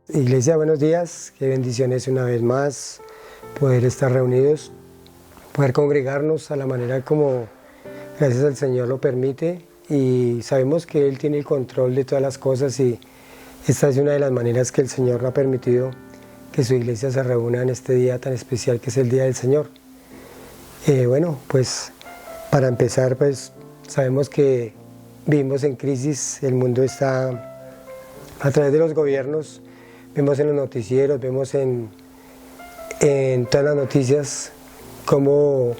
Iglesia, buenos días, qué bendiciones una vez más poder estar reunidos, poder congregarnos a la manera como gracias al Señor lo permite, y sabemos que Él tiene el control de todas las cosas, y esta es una de las maneras que el Señor ha permitido que su iglesia se reúna en este día tan especial que es el Día del Señor. Pues para empezar, pues sabemos que vivimos en crisis, el mundo está a través de los gobiernos, vemos en los noticieros, vemos en todas las noticias cómo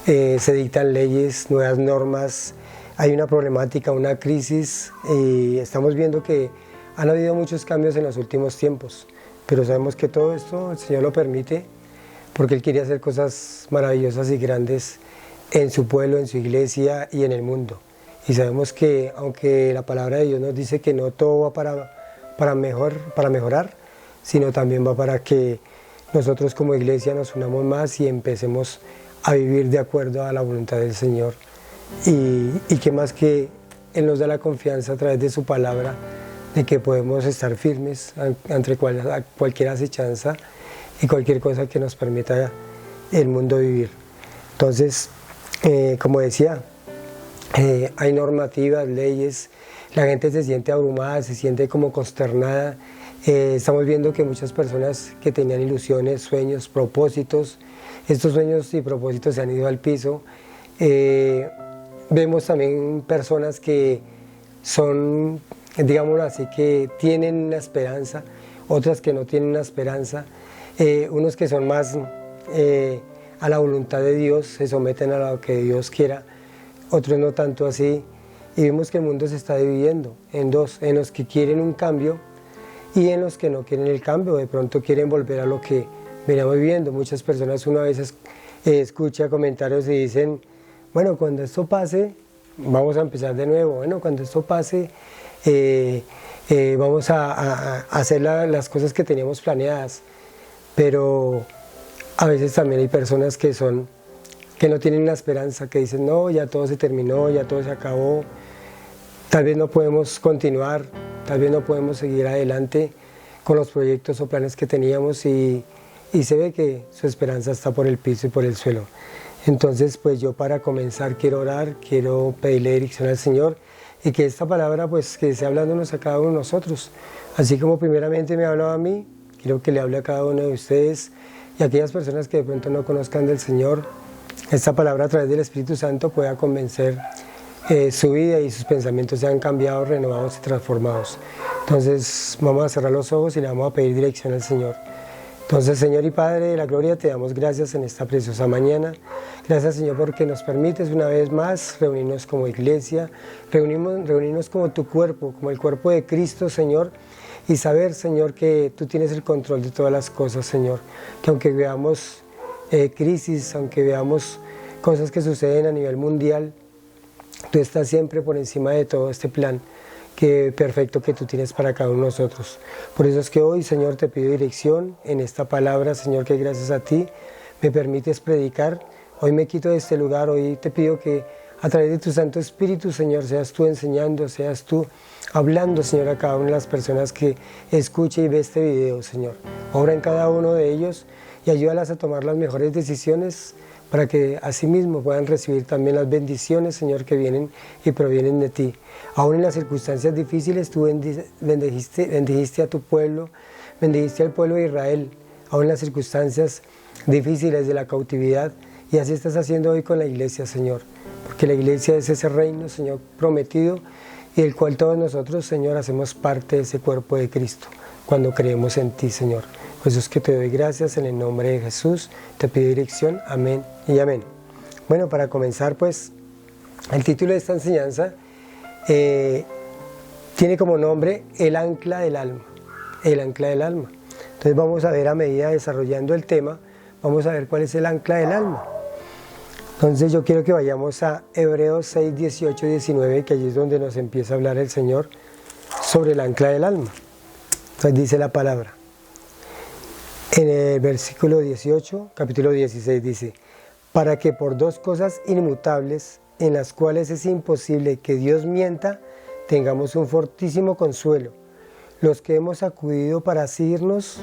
se dictan leyes, nuevas normas, hay una problemática, una crisis, y estamos viendo que han habido muchos cambios en los últimos tiempos, pero sabemos que todo esto el Señor lo permite porque Él quiere hacer cosas maravillosas y grandes en su pueblo, en su iglesia y en el mundo. Y sabemos que aunque la palabra de Dios nos dice que no todo va para mejorar, sino también va para que nosotros como iglesia nos unamos más y empecemos a vivir de acuerdo a la voluntad del Señor. Y que más que Él nos da la confianza a través de su palabra de que podemos estar firmes ante cualquier acechanza y cualquier cosa que nos permita el mundo vivir. Entonces, como decía, hay normativas, leyes, la gente se siente abrumada, se siente como consternada. Estamos viendo que muchas personas que tenían ilusiones, sueños, propósitos, estos sueños y propósitos se han ido al piso. Vemos también personas que son, digámoslo así, que tienen una esperanza, otras que no tienen una esperanza, unos que son más a la voluntad de Dios, se someten a lo que Dios quiera, otros no tanto así, y vemos que el mundo se está dividiendo en dos, en los que quieren un cambio y en los que no quieren el cambio, de pronto quieren volver a lo que veníamos viviendo. Muchas personas uno a veces escucha comentarios y dicen, bueno, cuando esto pase, vamos a empezar de nuevo, bueno, cuando esto pase, vamos a hacer las cosas que teníamos planeadas, pero a veces también hay personas que no tienen una esperanza, que dicen, no, ya todo se terminó, ya todo se acabó, tal vez no podemos continuar, tal vez no podemos seguir adelante con los proyectos o planes que teníamos, y se ve que su esperanza está por el piso y por el suelo. Entonces, pues yo para comenzar quiero orar, quiero pedirle dirección al Señor, y que esta palabra pues que esté hablándonos a cada uno de nosotros. Así como primeramente me ha hablado a mí, quiero que le hable a cada uno de ustedes y a aquellas personas que de pronto no conozcan del Señor. Esta palabra a través del Espíritu Santo pueda convencer su vida y sus pensamientos sean cambiados, renovados y transformados. Entonces vamos a cerrar los ojos y le vamos a pedir dirección al Señor. Entonces, Señor y Padre de la gloria, te damos gracias en esta preciosa mañana. Gracias, Señor, porque nos permites una vez más reunirnos como iglesia, reunirnos como tu cuerpo, como el cuerpo de Cristo, Señor, y saber, Señor, que tú tienes el control de todas las cosas, Señor. Que aunque veamos crisis, aunque veamos cosas que suceden a nivel mundial, tú estás siempre por encima de todo este plan perfecto que tú tienes para cada uno de nosotros. Por eso es que hoy, Señor, te pido dirección en esta palabra, Señor, que gracias a ti me permites predicar. Hoy me quito de este lugar, hoy te pido que a través de tu Santo Espíritu, Señor, seas tú enseñando, seas tú hablando, Señor, a cada una de las personas que escuche y ve este video, Señor. Obra en cada uno de ellos y ayúdalas a tomar las mejores decisiones para que asimismo puedan recibir también las bendiciones, Señor, que vienen y provienen de ti. Aún en las circunstancias difíciles, tú bendijiste a tu pueblo, bendijiste al pueblo de Israel, aún en las circunstancias difíciles de la cautividad, y así estás haciendo hoy con la iglesia, Señor, porque la iglesia es ese reino, Señor, prometido, y el cual todos nosotros, Señor, hacemos parte de ese cuerpo de Cristo, cuando creemos en ti, Señor. Por eso es que te doy gracias en el nombre de Jesús, te pido dirección, amén y amén. Bueno, para comenzar, pues, el título de esta enseñanza tiene como nombre el ancla del alma, el ancla del alma. Entonces vamos a ver, a medida desarrollando el tema, vamos a ver cuál es el ancla del alma. Entonces yo quiero que vayamos a Hebreos 6, 18 y 19, que allí es donde nos empieza a hablar el Señor sobre el ancla del alma. Entonces dice la palabra. En el versículo 18, capítulo 16 dice, para que por dos cosas inmutables, en las cuales es imposible que Dios mienta, tengamos un fortísimo consuelo, los que hemos acudido para asirnos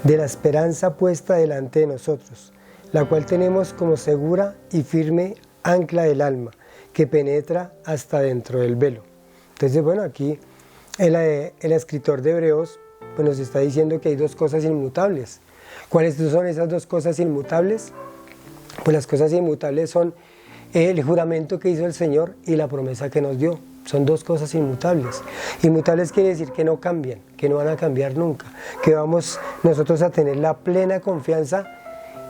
de la esperanza puesta delante de nosotros, la cual tenemos como segura y firme ancla del alma, que penetra hasta dentro del velo. Entonces, bueno, aquí el escritor de Hebreos pues nos está diciendo que hay dos cosas inmutables. ¿Cuáles son esas dos cosas inmutables? Pues las cosas inmutables son el juramento que hizo el Señor y la promesa que nos dio. Son dos cosas inmutables. Inmutables quiere decir que no cambian, que no van a cambiar nunca, que vamos nosotros a tener la plena confianza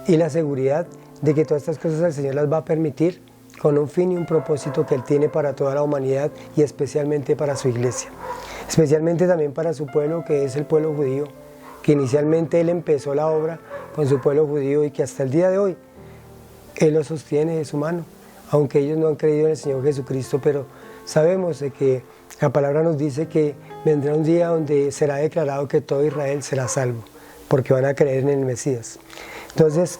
y la seguridad de que todas estas cosas el Señor las va a permitir con un fin y un propósito que Él tiene para toda la humanidad y especialmente para su iglesia. Especialmente también para su pueblo, que es el pueblo judío, que inicialmente Él empezó la obra con su pueblo judío y que hasta el día de hoy Él lo sostiene de su mano, aunque ellos no han creído en el Señor Jesucristo, pero sabemos de que la palabra nos dice que vendrá un día donde será declarado que todo Israel será salvo, porque van a creer en el Mesías. Entonces,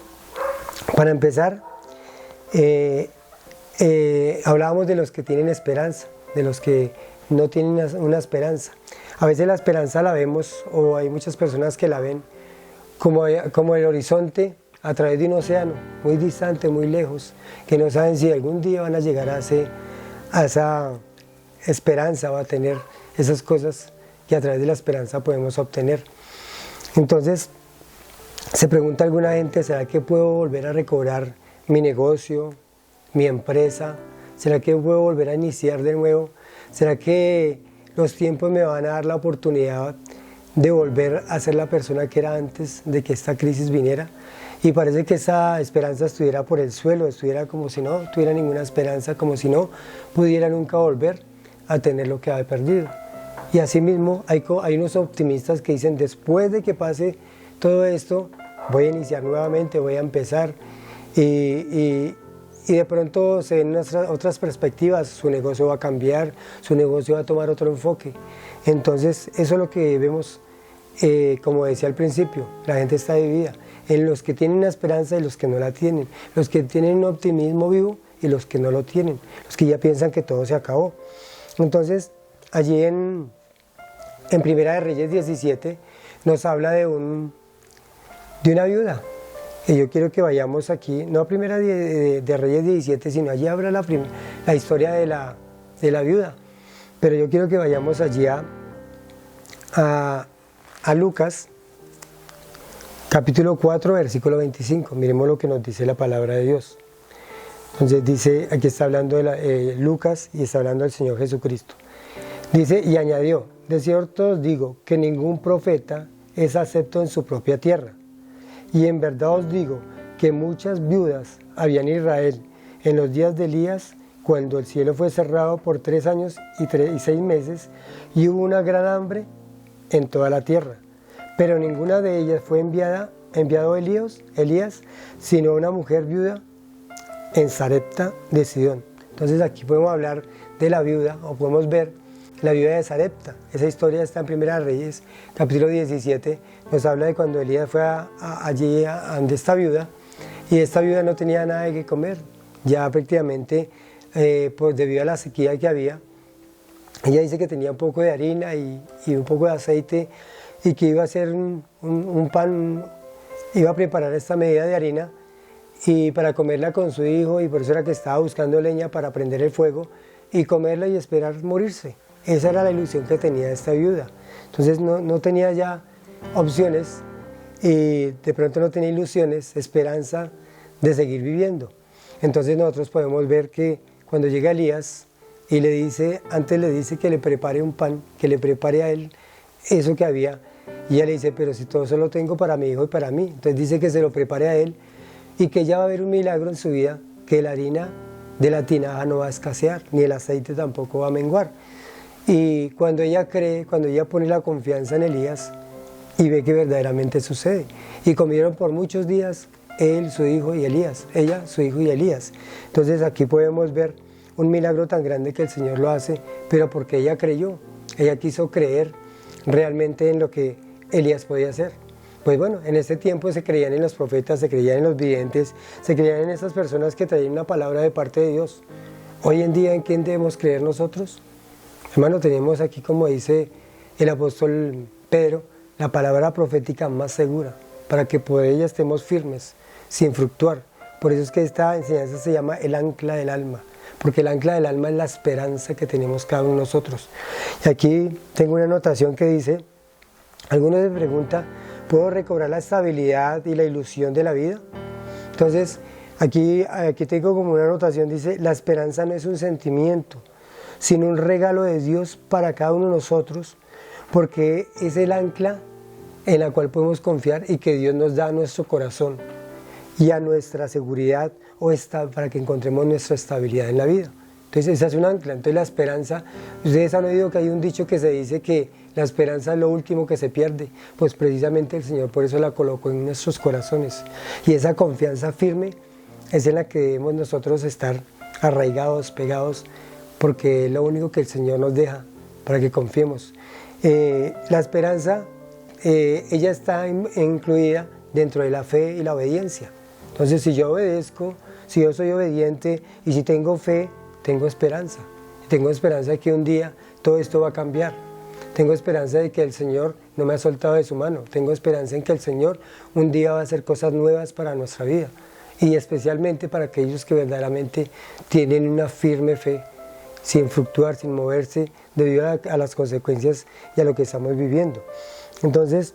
para empezar, hablábamos de los que tienen esperanza, de los que no tienen una esperanza. A veces la esperanza la vemos, o hay muchas personas que la ven como el horizonte a través de un océano, muy distante, muy lejos, que no saben si algún día van a llegar a esa esperanza o a tener esas cosas que a través de la esperanza podemos obtener. Entonces, se pregunta alguna gente, ¿será que puedo volver a recobrar mi negocio, mi empresa? ¿Será que puedo volver a iniciar de nuevo? ¿Será que los tiempos me van a dar la oportunidad de volver a ser la persona que era antes de que esta crisis viniera? Y parece que esa esperanza estuviera por el suelo, estuviera como si no tuviera ninguna esperanza, como si no pudiera nunca volver a tener lo que había perdido. Y asimismo hay unos optimistas que dicen, después de que pase todo esto, voy a iniciar nuevamente, voy a empezar. Y de pronto se ven otras perspectivas, su negocio va a cambiar, su negocio va a tomar otro enfoque. Entonces eso es lo que vemos, como decía al principio, la gente está dividida en los que tienen una esperanza y los que no la tienen, los que tienen un optimismo vivo y los que no lo tienen, los que ya piensan que todo se acabó. Entonces allí en Primera de Reyes 17 nos habla de una viuda. Y yo quiero que vayamos aquí, no a Primera de Reyes 17, sino allí habla la historia de la viuda. Pero yo quiero que vayamos allí a Lucas, capítulo 4, versículo 25. Miremos lo que nos dice la palabra de Dios. Entonces dice, aquí está hablando Lucas y está hablando del Señor Jesucristo. Dice, y añadió, de cierto os digo que ningún profeta es acepto en su propia tierra. Y en verdad os digo que muchas viudas había en Israel en los días de Elías, cuando el cielo fue cerrado por 3 años y 6 meses, y hubo una gran hambre en toda la tierra. Pero ninguna de ellas fue enviado Elías, sino una mujer viuda en Sarepta de Sidón. Entonces aquí podemos hablar de la viuda, o podemos ver la viuda de Sarepta. Esa historia está en Primera de Reyes, capítulo 17, nos habla de cuando Elías fue allí a donde esta viuda, y esta viuda no tenía nada de qué comer, ya prácticamente, pues debido a la sequía que había. Ella dice que tenía un poco de harina y un poco de aceite, y que iba a hacer un pan, iba a preparar esta medida de harina y para comerla con su hijo, y por eso era que estaba buscando leña para prender el fuego y comerla y esperar morirse. Esa era la ilusión que tenía esta viuda. Entonces no tenía ya opciones, y de pronto no tenía ilusiones, esperanza de seguir viviendo. Entonces nosotros podemos ver que cuando llega Elías y antes le dice que le prepare un pan, que le prepare a él eso que había, y ella le dice, pero si todo eso lo tengo para mi hijo y para mí. Entonces dice que se lo prepare a él y que ya va a haber un milagro en su vida, que la harina de la tinaja no va a escasear, ni el aceite tampoco va a menguar. Y cuando ella cree, cuando ella pone la confianza en Elías y ve que verdaderamente sucede, y comieron por muchos días él, su hijo y Elías, ella, su hijo y Elías. Entonces aquí podemos ver un milagro tan grande que el Señor lo hace, pero porque ella creyó, ella quiso creer realmente en lo que Elías podía hacer. Pues bueno, en ese tiempo se creían en los profetas, se creían en los videntes, se creían en esas personas que traían una palabra de parte de Dios. Hoy en día, ¿en quién debemos creer nosotros? Hermano, tenemos aquí, como dice el apóstol Pedro, la palabra profética más segura, para que por ella estemos firmes, sin fluctuar. Por eso es que esta enseñanza se llama el ancla del alma, porque el ancla del alma es la esperanza que tenemos cada uno de nosotros. Y aquí tengo una anotación que dice, algunos se preguntan, ¿puedo recobrar la estabilidad y la ilusión de la vida? Entonces, aquí tengo como una anotación, dice, la esperanza no es un sentimiento, sino un regalo de Dios para cada uno de nosotros, porque es el ancla en la cual podemos confiar y que Dios nos da a nuestro corazón y a nuestra seguridad para que encontremos nuestra estabilidad en la vida. Entonces esa es un ancla. Entonces la esperanza, ustedes han oído que hay un dicho que se dice que la esperanza es lo último que se pierde, pues precisamente el Señor por eso la colocó en nuestros corazones, y esa confianza firme es en la que debemos nosotros estar arraigados, pegados, porque es lo único que el Señor nos deja para que confiemos. La esperanza, ella está incluida dentro de la fe y la obediencia. Entonces, si yo obedezco, si yo soy obediente y si tengo fe, tengo esperanza. Tengo esperanza de que un día todo esto va a cambiar. Tengo esperanza de que el Señor no me ha soltado de su mano. Tengo esperanza en que el Señor un día va a hacer cosas nuevas para nuestra vida. Y especialmente para aquellos que verdaderamente tienen una firme fe, sin fluctuar, sin moverse, debido a las consecuencias y a lo que estamos viviendo. Entonces,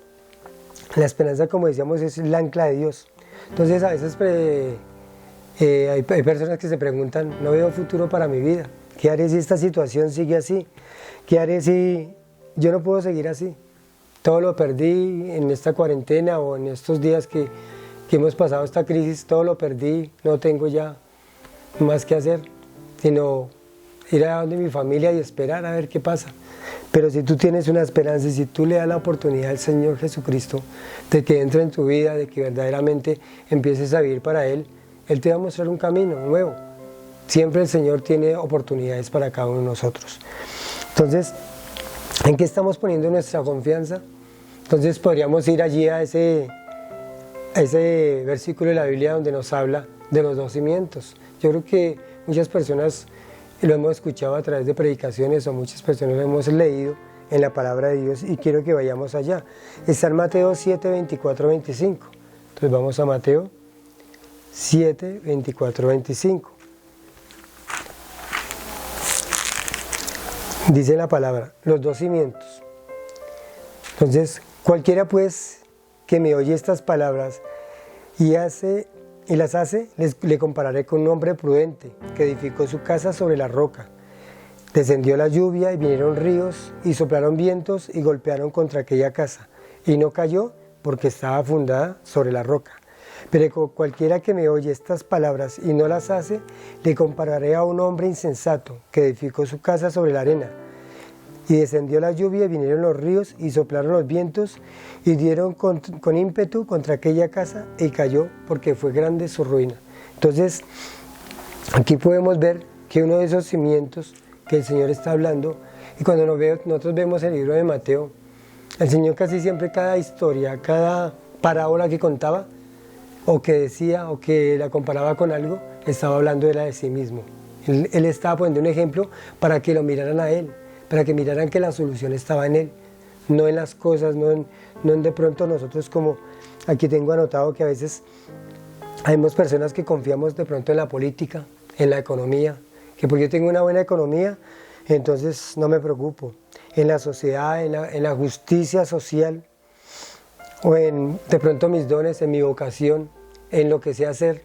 la esperanza, como decíamos, es el ancla de Dios. Entonces, a veces hay personas que se preguntan, no veo futuro para mi vida. ¿Qué haré si esta situación sigue así? ¿Qué haré si yo no puedo seguir así? Todo lo perdí en esta cuarentena o en estos días que hemos pasado esta crisis, todo lo perdí, no tengo ya más que hacer, sino ir a donde mi familia y esperar a ver qué pasa. Pero si tú tienes una esperanza y si tú le das la oportunidad al Señor Jesucristo de que entre en tu vida, de que verdaderamente empieces a vivir para Él, Él te va a mostrar un camino nuevo. Siempre el Señor tiene oportunidades para cada uno de nosotros. Entonces, ¿en qué estamos poniendo nuestra confianza? Entonces podríamos ir allí a ese versículo de la Biblia donde nos habla de los 2 cimientos. Yo creo que muchas personas lo hemos escuchado a través de predicaciones o muchas personas lo hemos leído en la palabra de Dios y quiero que vayamos allá. Está en Mateo 7, 24, 25. Entonces vamos a Mateo 7, 24, 25. Dice la palabra, los 2 cimientos. Entonces, cualquiera pues que me oye estas palabras y las hace, le compararé con un hombre prudente que edificó su casa sobre la roca. Descendió la lluvia y vinieron ríos y soplaron vientos y golpearon contra aquella casa. Y no cayó porque estaba fundada sobre la roca. Pero cualquiera que me oye estas palabras y no las hace, le compararé a un hombre insensato que edificó su casa sobre la arena. Y descendió la lluvia y vinieron los ríos y soplaron los vientos y dieron con ímpetu contra aquella casa y cayó porque fue grande su ruina. Entonces, aquí podemos ver que uno de esos cimientos que el Señor está hablando, y cuando nosotros vemos el libro de Mateo, el Señor casi siempre cada historia, cada parábola que contaba, o que decía, o que la comparaba con algo, estaba hablando de sí mismo. Él estaba poniendo un ejemplo para que lo miraran a Él, para que miraran que la solución estaba en Él, no en las cosas, no en de pronto nosotros, como aquí tengo anotado que a veces hay personas que confiamos de pronto en la política, en la economía, que porque yo tengo una buena economía, entonces no me preocupo, en la sociedad, en la justicia social, o en de pronto mis dones, en mi vocación, en lo que sé hacer.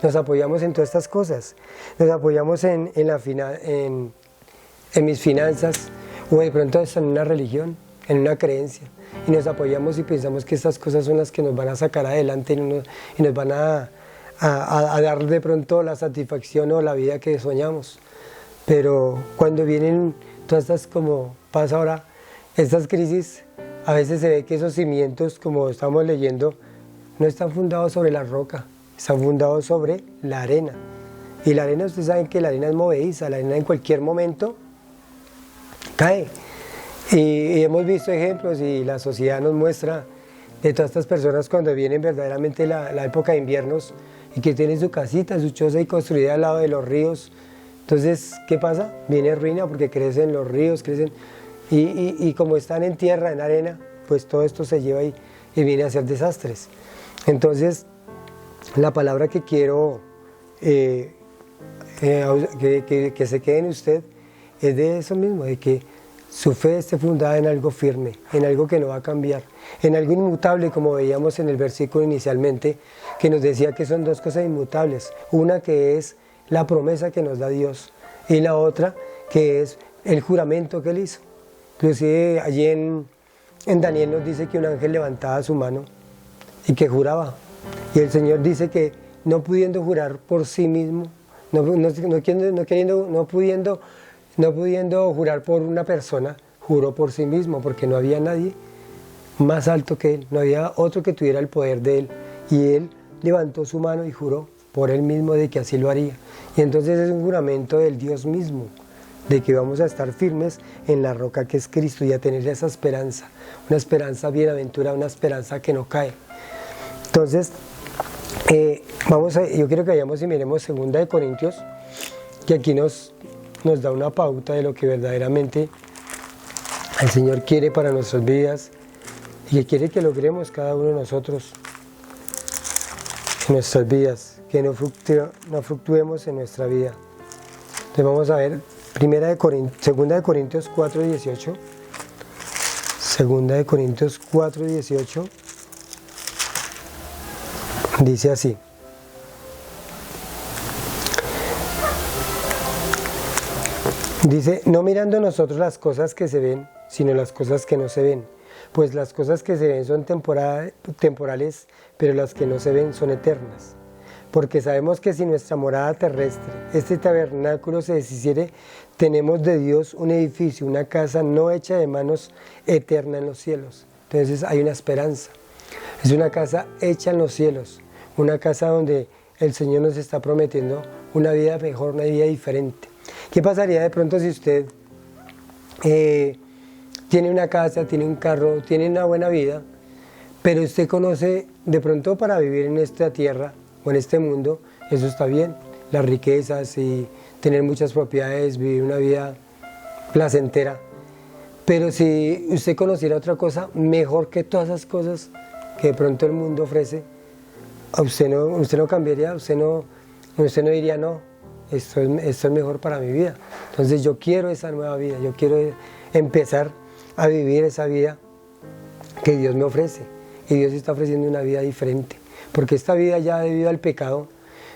Nos apoyamos en todas estas cosas, nos apoyamos en mis finanzas, o de pronto en una religión, en una creencia, y nos apoyamos y pensamos que estas cosas son las que nos van a sacar adelante y nos van a dar de pronto la satisfacción o la vida que soñamos. Pero cuando vienen todas estas, como pasa ahora, estas crisis, a veces se ve que esos cimientos, como estamos leyendo, no están fundados sobre la roca, están fundados sobre la arena. Y la arena, ustedes saben que la arena es movediza, la arena en cualquier momento cae. Y hemos visto ejemplos y la sociedad nos muestra de todas estas personas cuando vienen verdaderamente la época de inviernos y que tienen su casita, su choza y construida al lado de los ríos. Entonces, ¿qué pasa? Viene ruina porque crecen los ríos, crecen y como están en tierra, en arena, pues todo esto se lleva y viene a ser desastres. Entonces, la palabra que quiero que se quede en usted es de eso mismo, de que su fe esté fundada en algo firme, en algo que no va a cambiar, en algo inmutable, como veíamos en el versículo inicialmente, que nos decía que son dos cosas inmutables. Una que es la promesa que nos da Dios y la otra que es el juramento que Él hizo. Inclusive allí en Daniel nos dice que un ángel levantaba su mano y que juraba. Y el Señor dice que no pudiendo jurar por sí mismo, no pudiendo jurar por una persona, juró por sí mismo, porque no había nadie más alto que Él, no había otro que tuviera el poder de Él. Y Él levantó su mano y juró por Él mismo de que así lo haría. Y entonces es un juramento del Dios mismo, de que vamos a estar firmes en la roca que es Cristo y a tener esa esperanza, una esperanza bienaventurada, una esperanza que no cae. Entonces, yo quiero que vayamos y miremos 2 Corintios, que aquí nos da una pauta de lo que verdaderamente el Señor quiere para nuestras vidas y que quiere que logremos cada uno de nosotros en nuestras vidas, que no fluctuemos en nuestra vida. Entonces vamos a ver 2 Corintios 4:18, 2 Corintios 4:18, dice así: dice, no mirando nosotros las cosas que se ven, sino las cosas que no se ven. Pues las cosas que se ven son temporales, pero las que no se ven son eternas. Porque sabemos que si nuestra morada terrestre, este tabernáculo se deshiciere, tenemos de Dios un edificio, una casa no hecha de manos, eterna en los cielos. Entonces hay una esperanza. Es una casa hecha en los cielos, una casa donde el Señor nos está prometiendo una vida mejor, una vida diferente. ¿Qué pasaría de pronto si usted tiene una casa, tiene un carro, tiene una buena vida, pero usted conoce de pronto para vivir en esta tierra o en este mundo, eso está bien, las riquezas y tener muchas propiedades, vivir una vida placentera, pero si usted conociera otra cosa mejor que todas esas cosas que de pronto el mundo ofrece, usted no cambiaría, usted no diría no, esto es mejor para mi vida. Entonces yo quiero esa nueva vida, yo quiero empezar a vivir esa vida que Dios me ofrece. Y Dios está ofreciendo una vida diferente. Porque esta vida ya debido al pecado,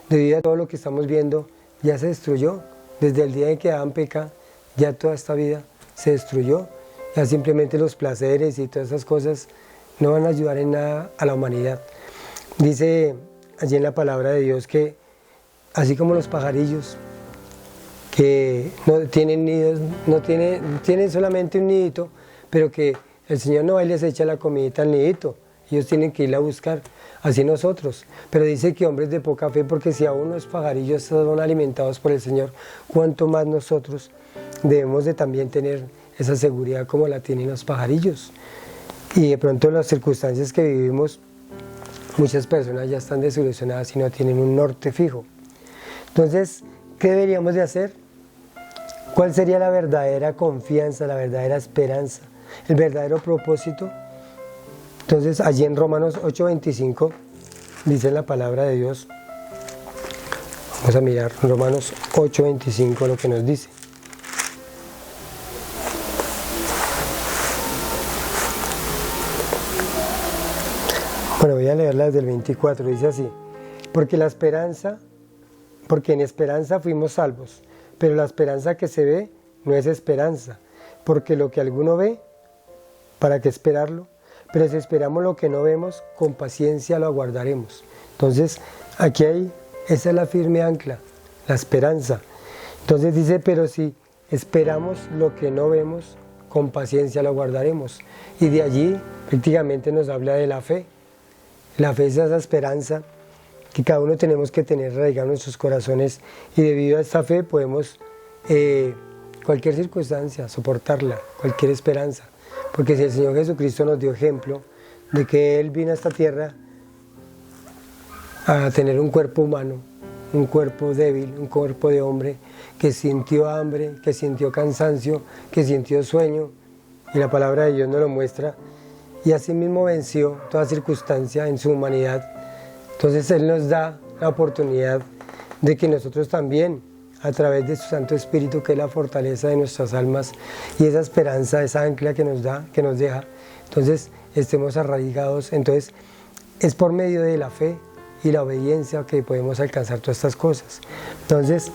debido a todo lo que estamos viendo, ya se destruyó. Desde el día en que Adán peca, ya toda esta vida se destruyó. Ya simplemente los placeres y todas esas cosas no van a ayudar en nada a la humanidad. Dice allí en la palabra de Dios que así como los pajarillos que no tienen nidos, tienen solamente un nidito, pero que el Señor no va y les echa la comidita al nidito, ellos tienen que ir a buscar, así nosotros. Pero dice que hombres de poca fe, porque si aún los pajarillos son alimentados por el Señor, cuánto más nosotros debemos de también tener esa seguridad como la tienen los pajarillos. Y de pronto en las circunstancias que vivimos, muchas personas ya están desilusionadas y no tienen un norte fijo. Entonces, ¿qué deberíamos de hacer? ¿Cuál sería la verdadera confianza, la verdadera esperanza, el verdadero propósito? Entonces, allí en Romanos 8:25 dice la palabra de Dios. Vamos a mirar Romanos 8:25 lo que nos dice. Bueno, voy a leerla desde el 24, dice así: porque en esperanza fuimos salvos, pero la esperanza que se ve no es esperanza, porque lo que alguno ve, ¿para qué esperarlo? Pero si esperamos lo que no vemos, con paciencia lo aguardaremos. Entonces, esa es la firme ancla, la esperanza. Entonces dice, pero si esperamos lo que no vemos, con paciencia lo aguardaremos. Y de allí, prácticamente nos habla de la fe. La fe es esa esperanza que cada uno tenemos que tener arraigada en nuestros corazones, y debido a esta fe podemos cualquier circunstancia soportarla, cualquier esperanza, porque si el Señor Jesucristo nos dio ejemplo de que Él vino a esta tierra a tener un cuerpo humano, un cuerpo débil, un cuerpo de hombre que sintió hambre, que sintió cansancio, que sintió sueño, y la palabra de Dios nos lo muestra, y así mismo venció toda circunstancia en su humanidad. Entonces Él nos da la oportunidad de que nosotros también, a través de su Santo Espíritu, que es la fortaleza de nuestras almas y esa esperanza, esa ancla que nos da, que nos deja, entonces estemos arraigados. Entonces es por medio de la fe y la obediencia que podemos alcanzar todas estas cosas. Entonces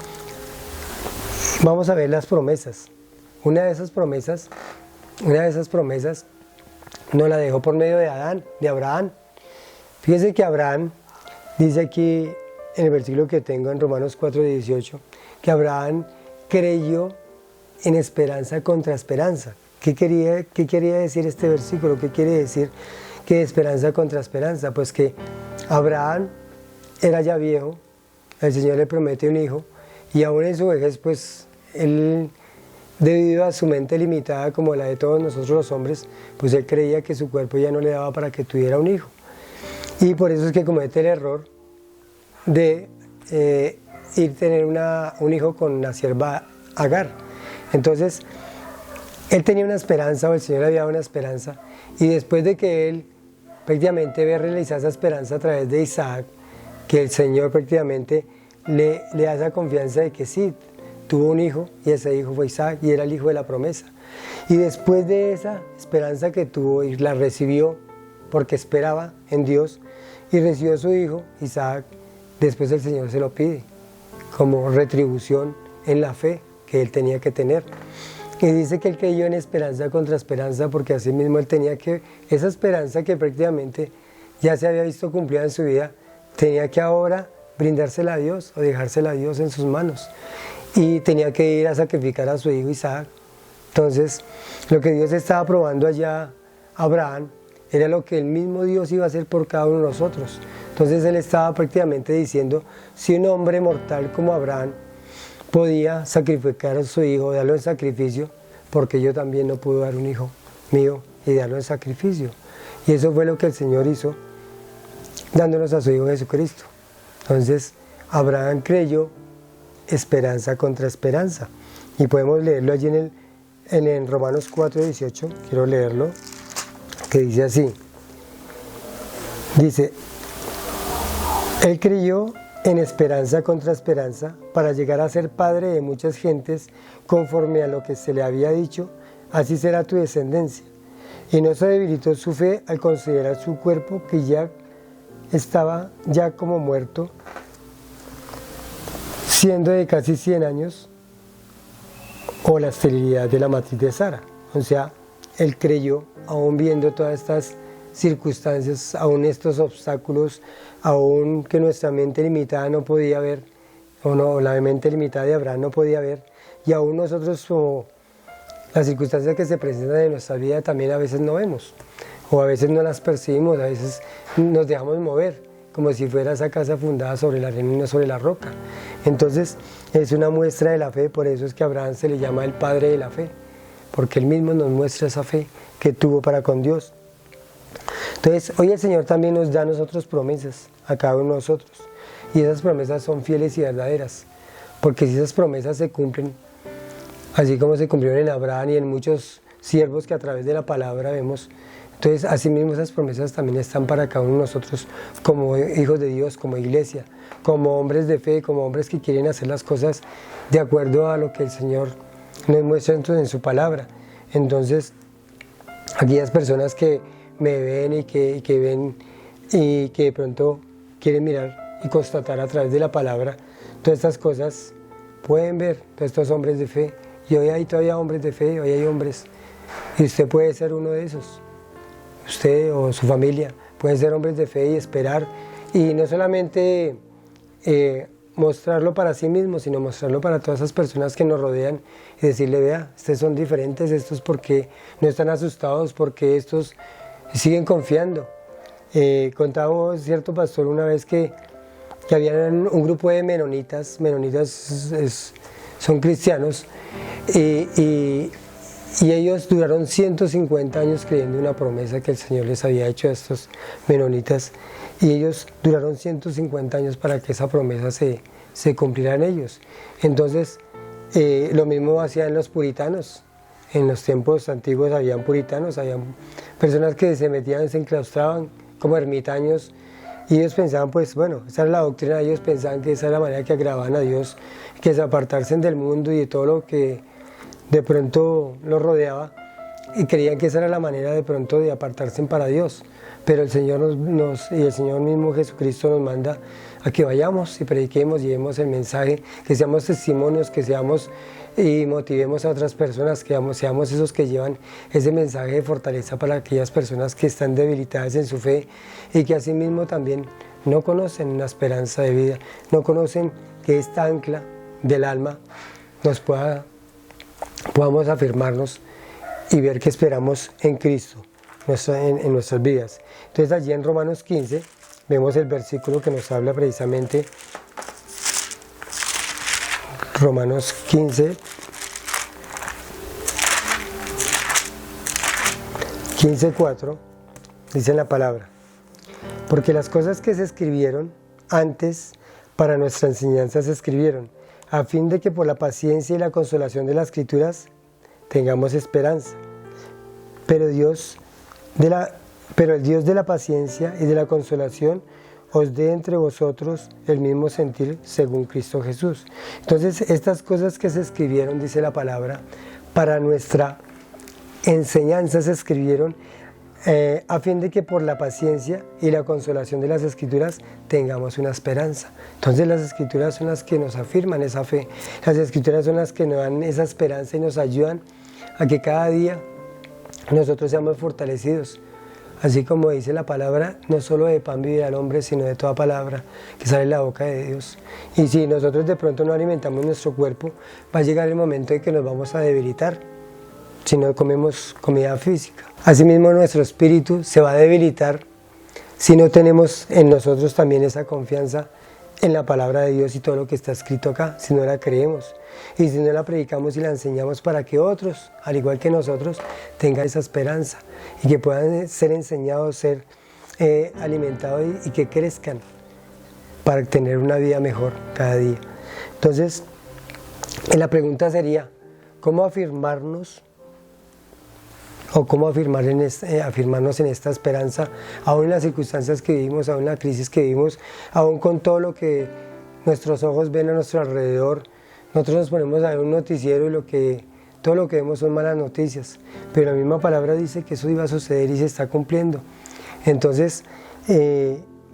vamos a ver las promesas. Una de esas promesas nos la dejó por medio de Abraham. Fíjense que Abraham dice aquí en el versículo que tengo en Romanos 4:18, que Abraham creyó en esperanza contra esperanza. ¿Qué quería decir este versículo? ¿Qué quiere decir que de esperanza contra esperanza? Pues que Abraham era ya viejo, el Señor le promete un hijo, y aún en su vejez, pues él, debido a su mente limitada como la de todos nosotros los hombres, pues él creía que su cuerpo ya no le daba para que tuviera un hijo. Y por eso es que comete el error de ir a tener un hijo con la sierva Agar. Entonces, él tenía una esperanza, o el Señor había dado una esperanza, y después de que él prácticamente ve realizar esa esperanza a través de Isaac, que el Señor prácticamente le da esa confianza de que sí, tuvo un hijo, y ese hijo fue Isaac, y era el hijo de la promesa. Y después de esa esperanza que tuvo, y la recibió porque esperaba en Dios, y recibió a su hijo, Isaac, después el Señor se lo pide, como retribución en la fe que él tenía que tener. Y dice que él creyó en esperanza contra esperanza, porque así mismo él tenía que, esa esperanza que prácticamente ya se había visto cumplida en su vida, tenía que ahora brindársela a Dios o dejársela a Dios en sus manos. Y tenía que ir a sacrificar a su hijo Isaac. Entonces, lo que Dios estaba probando allá a Abraham era lo que el mismo Dios iba a hacer por cada uno de nosotros. Entonces él estaba prácticamente diciendo, si un hombre mortal como Abraham podía sacrificar a su hijo, darlo en sacrificio, porque yo también no puedo dar un hijo mío y darlo en sacrificio. Y eso fue lo que el Señor hizo, dándonos a su Hijo Jesucristo. Entonces Abraham creyó esperanza contra esperanza. Y podemos leerlo allí en Romanos 4:18, quiero leerlo, que dice así. Dice, él creyó en esperanza contra esperanza para llegar a ser padre de muchas gentes, conforme a lo que se le había dicho, así será tu descendencia. Y no se debilitó su fe al considerar su cuerpo, que ya estaba ya como muerto, siendo de casi 100 años, o la esterilidad de la matriz de Sara. O sea, él creyó, aún viendo todas estas circunstancias, aún estos obstáculos, aún que nuestra mente limitada no podía ver, o no, la mente limitada de Abraham no podía ver, y aún nosotros, o las circunstancias que se presentan en nuestra vida, también a veces no vemos, o a veces no las percibimos, a veces nos dejamos mover, como si fuera esa casa fundada sobre la arena y no sobre la roca. Entonces es una muestra de la fe, por eso es que a Abraham se le llama el padre de la fe, porque él mismo nos muestra esa fe que tuvo para con Dios. Entonces hoy el Señor también nos da a nosotros promesas, a cada uno de nosotros, y esas promesas son fieles y verdaderas, porque si esas promesas se cumplen, así como se cumplieron en Abraham y en muchos siervos que a través de la palabra vemos, entonces asimismo esas promesas también están para cada uno de nosotros como hijos de Dios, como iglesia, como hombres de fe, como hombres que quieren hacer las cosas de acuerdo a lo que el Señor nos muestra en su palabra. Entonces, aquellas personas que me ven y que ven y que de pronto quieren mirar y constatar a través de la palabra todas estas cosas, pueden ver todos estos hombres de fe. Y hoy hay todavía hombres de fe, hoy hay hombres, y usted puede ser uno de esos. Usted o su familia pueden ser hombres de fe y esperar, y no solamente mostrarlo para sí mismo, sino mostrarlo para todas esas personas que nos rodean y decirle, vea, ustedes son diferentes, estos porque no están asustados, porque estos siguen confiando. Contaba cierto pastor una vez que había un grupo de menonitas son cristianos, y ellos duraron 150 años creyendo en una promesa que el Señor les había hecho a estos menonitas, y ellos duraron 150 años para que esa promesa se cumpliera en ellos. Entonces, lo mismo hacían los puritanos. en los tiempos antiguos habían puritanos, habían personas que se metían, se enclaustraban como ermitaños, y ellos pensaban, pues bueno, esa era la doctrina, ellos pensaban que esa era la manera que agradaban a Dios, que es apartarse del mundo y de todo lo que de pronto los rodeaba, y creían que esa era la manera de pronto de apartarse para Dios. Pero el Señor y el Señor mismo Jesucristo nos manda a que vayamos y prediquemos, llevemos el mensaje, que seamos testimonios, que seamos y motivemos a otras personas, que seamos esos que llevan ese mensaje de fortaleza para aquellas personas que están debilitadas en su fe y que asimismo también no conocen una esperanza de vida, no conocen que esta ancla del alma podamos afirmarnos y ver que esperamos en Cristo en nuestras vidas. Entonces allí en Romanos 15 vemos el versículo que nos habla precisamente, Romanos 15, 15:4, dice la palabra: porque las cosas que se escribieron antes para nuestra enseñanza se escribieron, a fin de que por la paciencia y la consolación de las Escrituras tengamos esperanza. Pero el Dios de la paciencia y de la consolación os dé entre vosotros el mismo sentir según Cristo Jesús. Entonces, estas cosas que se escribieron, dice la palabra, para nuestra enseñanza se escribieron a fin de que por la paciencia y la consolación de las Escrituras tengamos una esperanza. Entonces las Escrituras son las que nos afirman esa fe, las Escrituras son las que nos dan esa esperanza y nos ayudan a que cada día nosotros seamos fortalecidos. Así como dice la palabra, no solo de pan vivirá el hombre, sino de toda palabra que sale de la boca de Dios. Y si nosotros de pronto no alimentamos nuestro cuerpo, va a llegar el momento en que nos vamos a debilitar si no comemos comida física. Asimismo, nuestro espíritu se va a debilitar si no tenemos en nosotros también esa confianza en la palabra de Dios y todo lo que está escrito acá, si no la creemos y si no la predicamos y la enseñamos para que otros, al igual que nosotros, tengan esa esperanza y que puedan ser enseñados, ser alimentados y que crezcan para tener una vida mejor cada día. Entonces, la pregunta sería, ¿cómo afirmarnos o cómo afirmarnos en esta esperanza, aún en las circunstancias que vivimos, aún en la crisis que vivimos, aún con todo lo que nuestros ojos ven a nuestro alrededor? Nosotros nos ponemos a ver un noticiero y todo lo que vemos son malas noticias, pero la misma palabra dice que eso iba a suceder y se está cumpliendo. Entonces,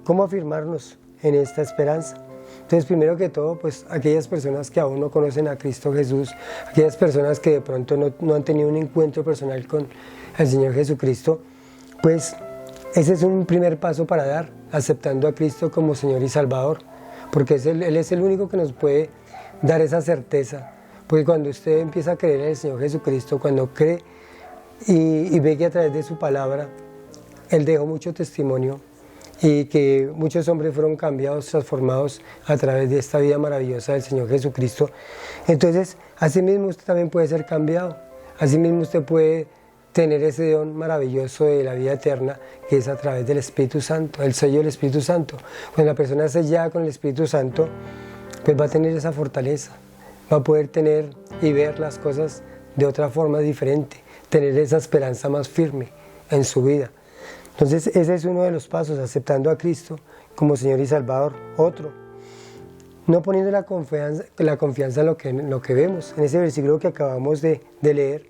¿cómo afirmarnos en esta esperanza? Entonces, primero que todo, pues aquellas personas que aún no conocen a Cristo Jesús, aquellas personas que de pronto no han tenido un encuentro personal con el Señor Jesucristo, pues ese es un primer paso para dar, aceptando a Cristo como Señor y Salvador, porque Él es el único que nos puede dar esa certeza, porque cuando usted empieza a creer en el Señor Jesucristo, cuando cree y ve que a través de su palabra Él dejó mucho testimonio y que muchos hombres fueron cambiados, transformados a través de esta vida maravillosa del Señor Jesucristo, entonces así mismo usted también puede ser cambiado, así mismo usted puede tener ese don maravilloso de la vida eterna, que es a través del Espíritu Santo, el sello del Espíritu Santo. Cuando la persona es sellada con el Espíritu Santo, pues va a tener esa fortaleza, va a poder tener y ver las cosas de otra forma diferente, tener esa esperanza más firme en su vida. Entonces ese es uno de los pasos, aceptando a Cristo como Señor y Salvador. Otro, no poniendo la confianza en lo que vemos, en ese versículo que acabamos de leer,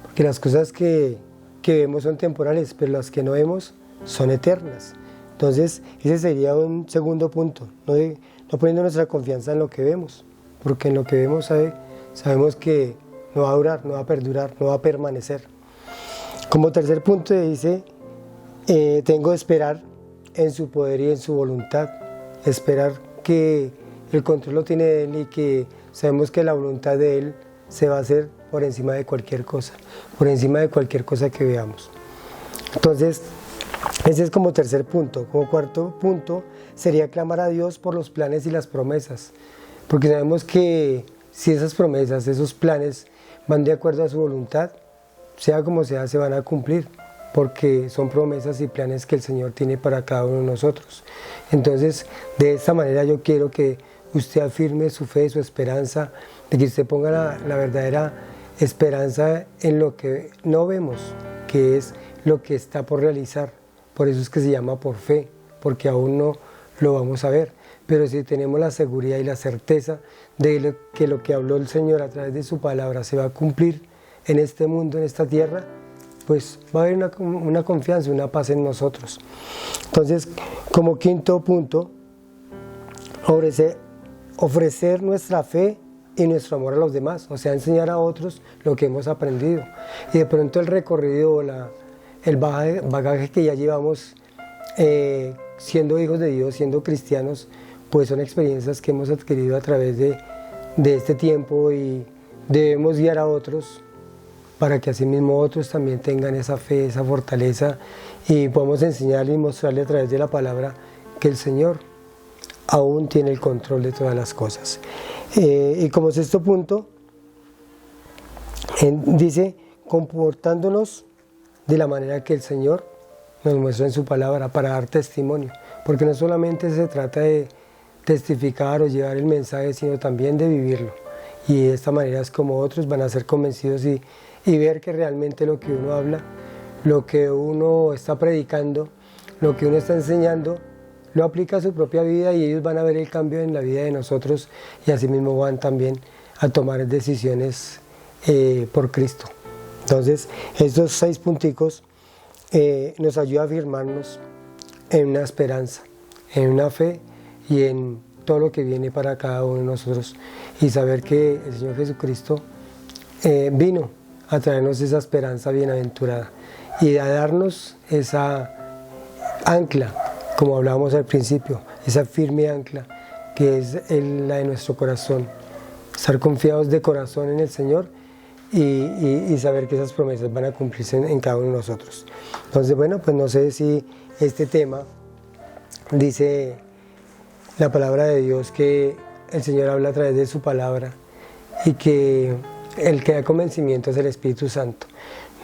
porque las cosas que vemos son temporales, pero las que no vemos son eternas. Entonces ese sería un segundo punto, no poniendo nuestra confianza en lo que vemos, porque en lo que vemos sabemos que no va a durar, no va a perdurar, no va a permanecer. Como tercer punto dice, tengo que esperar en su poder y en su voluntad, esperar que el control lo tiene Él y que sabemos que la voluntad de Él se va a hacer por encima de cualquier cosa, por encima de cualquier cosa que veamos. Entonces, ese es como tercer punto. Como cuarto punto sería clamar a Dios por los planes y las promesas, porque sabemos que si esas promesas, esos planes van de acuerdo a su voluntad, sea como sea, se van a cumplir, porque son promesas y planes que el Señor tiene para cada uno de nosotros. Entonces, de esta manera yo quiero que usted afirme su fe, su esperanza, de que usted ponga la verdadera esperanza en lo que no vemos, que es lo que está por realizar. Por eso es que se llama por fe, porque aún no lo vamos a ver. Pero si tenemos la seguridad y la certeza de que lo que habló el Señor a través de su palabra se va a cumplir en este mundo, en esta tierra, pues va a haber una confianza, una paz en nosotros. Entonces, como quinto punto, ofrecer nuestra fe y nuestro amor a los demás, o sea, enseñar a otros lo que hemos aprendido. Y de pronto el recorrido, el bagaje que ya llevamos siendo hijos de Dios, siendo cristianos, pues son experiencias que hemos adquirido a través de este tiempo, y debemos guiar a otros para que asimismo otros también tengan esa fe, esa fortaleza, y podamos enseñarle y mostrarle a través de la palabra que el Señor aún tiene el control de todas las cosas. Y como sexto punto, dice, comportándonos de la manera que el Señor nos muestra en su palabra para dar testimonio, porque no solamente se trata de testificar o llevar el mensaje, sino también de vivirlo, y de esta manera es como otros van a ser convencidos y ver que realmente lo que uno habla, lo que uno está predicando, lo que uno está enseñando, lo aplica a su propia vida, y ellos van a ver el cambio en la vida de nosotros, y así mismo van también a tomar decisiones por Cristo. Entonces, estos 6 punticos nos ayudan a afirmarnos en una esperanza, en una fe y en todo lo que viene para cada uno de nosotros, y saber que el Señor Jesucristo vino a traernos esa esperanza bienaventurada y a darnos esa ancla, como hablábamos al principio, esa firme ancla que es la de nuestro corazón, estar confiados de corazón en el Señor y saber que esas promesas van a cumplirse en cada uno de nosotros. Entonces, bueno, pues no sé si este tema dice la palabra de Dios, que el Señor habla a través de su palabra y que el que da convencimiento es el Espíritu Santo.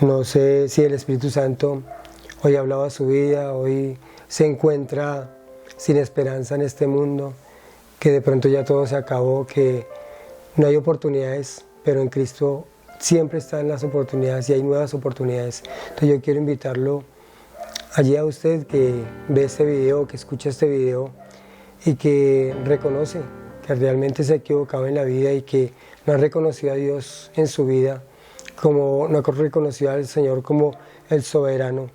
No sé si el Espíritu Santo hoy ha hablado a su vida, hoy se encuentra sin esperanza en este mundo, que de pronto ya todo se acabó, que no hay oportunidades, pero en Cristo siempre están las oportunidades y hay nuevas oportunidades. Entonces yo quiero invitarlo allí a usted que ve este video, que escucha este video y que reconoce que realmente se ha equivocado en la vida y que no ha reconocido a Dios en su vida, como no ha reconocido al Señor como el soberano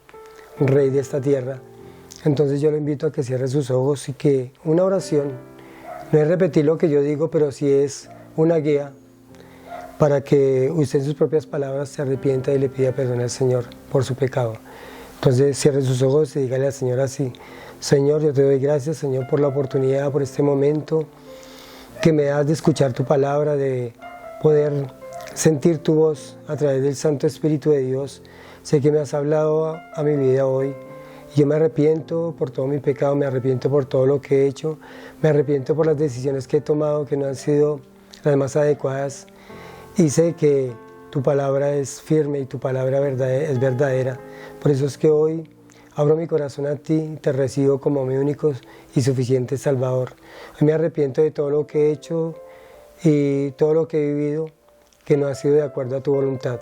Rey de esta tierra. Entonces yo lo invito a que cierre sus ojos y que una oración, no es repetir lo que yo digo, pero sí es una guía para que usted en sus propias palabras se arrepienta y le pida perdón al Señor por su pecado. Entonces cierre sus ojos y dígale al Señor así: Señor, yo te doy gracias, Señor, por la oportunidad, por este momento que me das de escuchar tu palabra, de poder sentir tu voz a través del Santo Espíritu de Dios. Sé que me has hablado a mi vida hoy. Yo me arrepiento por todo mi pecado, me arrepiento por todo lo que he hecho, me arrepiento por las decisiones que he tomado que no han sido las más adecuadas, y sé que tu palabra es firme y tu palabra es verdadera. Por eso es que hoy abro mi corazón a ti y te recibo como mi único y suficiente Salvador. Hoy me arrepiento de todo lo que he hecho y todo lo que he vivido que no ha sido de acuerdo a tu voluntad.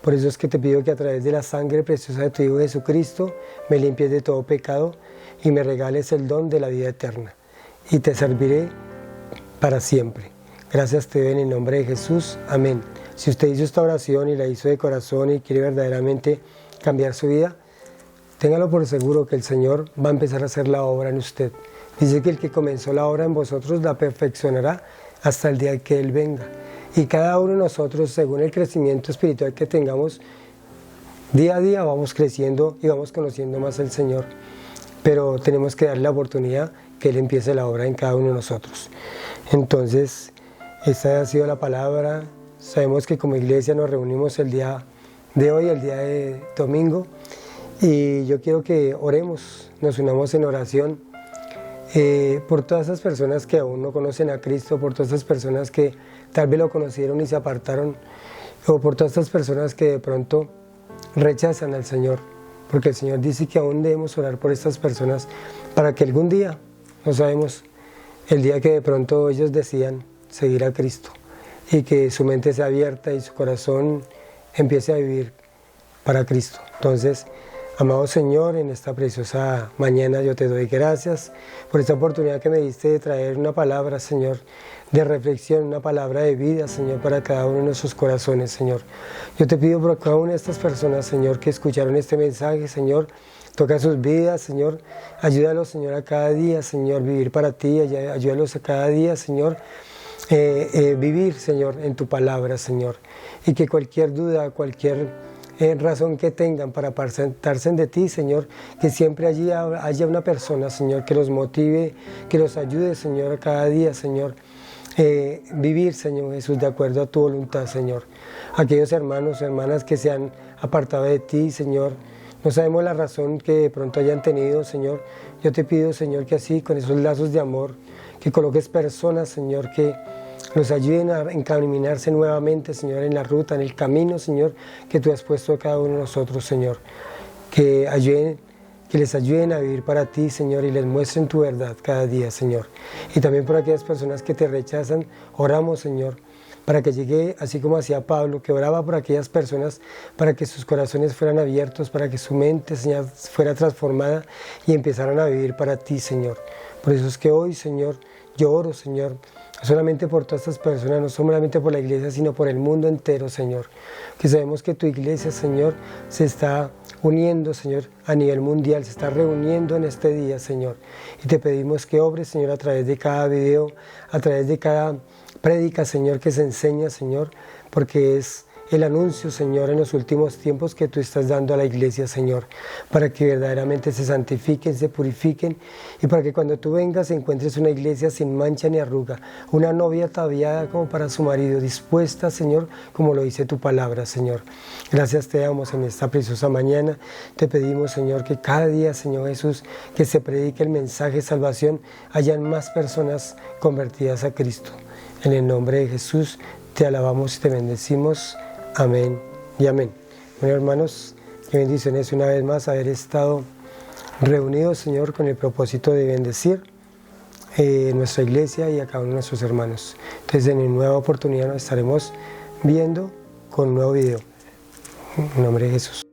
Por eso es que te pido que a través de la sangre preciosa de tu Hijo Jesucristo me limpies de todo pecado y me regales el don de la vida eterna. Y te serviré para siempre. Gracias te doy en el nombre de Jesús. Amén. Si usted hizo esta oración y la hizo de corazón y quiere verdaderamente cambiar su vida, téngalo por seguro que el Señor va a empezar a hacer la obra en usted. Dice que el que comenzó la obra en vosotros la perfeccionará hasta el día que Él venga. Y cada uno de nosotros, según el crecimiento espiritual que tengamos, día a día vamos creciendo y vamos conociendo más al Señor. Pero tenemos que darle la oportunidad que Él empiece la obra en cada uno de nosotros. Entonces, esta ha sido la palabra. Sabemos que como iglesia nos reunimos el día de hoy, el día de domingo, y yo quiero que oremos, nos unamos en oración por todas esas personas que aún no conocen a Cristo, por todas esas personas que tal vez lo conocieron y se apartaron, o por todas estas personas que de pronto rechazan al Señor, porque el Señor dice que aún debemos orar por estas personas para que algún día, no sabemos, el día que de pronto ellos decidan seguir a Cristo, y que su mente sea abierta y su corazón empiece a vivir para Cristo. Entonces, amado Señor, en esta preciosa mañana yo te doy gracias por esta oportunidad que me diste de traer una palabra, Señor, de reflexión, una palabra de vida, Señor, para cada uno de nuestros corazones, Señor. Yo te pido por cada una de estas personas, Señor, que escucharon este mensaje, Señor, toca sus vidas, Señor, ayúdalos, Señor, a cada día, Señor, vivir para ti, ayúdalos a cada día, Señor, vivir, Señor, en tu palabra, Señor, y que cualquier duda, cualquier razón que tengan para apartarse de ti, Señor, que siempre allí haya una persona, Señor, que los motive, que los ayude, Señor, a cada día, Señor, vivir, Señor Jesús, de acuerdo a tu voluntad, Señor. Aquellos hermanos o hermanas que se han apartado de ti, Señor, no sabemos la razón que de pronto hayan tenido, Señor. Yo te pido, Señor, que así, con esos lazos de amor, que coloques personas, Señor, que los ayuden a encaminarse nuevamente, Señor, en la ruta, en el camino, Señor, que tú has puesto a cada uno de nosotros, Señor. Que les ayuden a vivir para ti, Señor, y les muestren tu verdad cada día, Señor. Y también por aquellas personas que te rechazan, oramos, Señor, para que llegue, así como hacía Pablo, que oraba por aquellas personas, para que sus corazones fueran abiertos, para que su mente, Señor, fuera transformada y empezaran a vivir para ti, Señor. Por eso es que hoy, Señor, yo oro, Señor, no solamente por todas estas personas, no solamente por la iglesia, sino por el mundo entero, Señor. Que sabemos que tu iglesia, Señor, se está uniendo, Señor, a nivel mundial, se está reuniendo en este día, Señor. Y te pedimos que obres, Señor, a través de cada video, a través de cada prédica, Señor, que se enseña, Señor, porque es el anuncio, Señor, en los últimos tiempos que tú estás dando a la iglesia, Señor, para que verdaderamente se santifiquen, se purifiquen y para que cuando tú vengas encuentres una iglesia sin mancha ni arruga, una novia ataviada como para su marido, dispuesta, Señor, como lo dice tu palabra, Señor. Gracias te damos en esta preciosa mañana. Te pedimos, Señor, que cada día, Señor Jesús, que se predique el mensaje de salvación, hayan más personas convertidas a Cristo. En el nombre de Jesús te alabamos y te bendecimos. Amén y amén. Bueno, hermanos, qué bendiciones una vez más haber estado reunidos, Señor, con el propósito de bendecir nuestra iglesia y a cada uno de nuestros hermanos. Entonces, en una nueva oportunidad nos estaremos viendo con un nuevo video. En nombre de Jesús.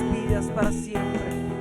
vidas para siempre.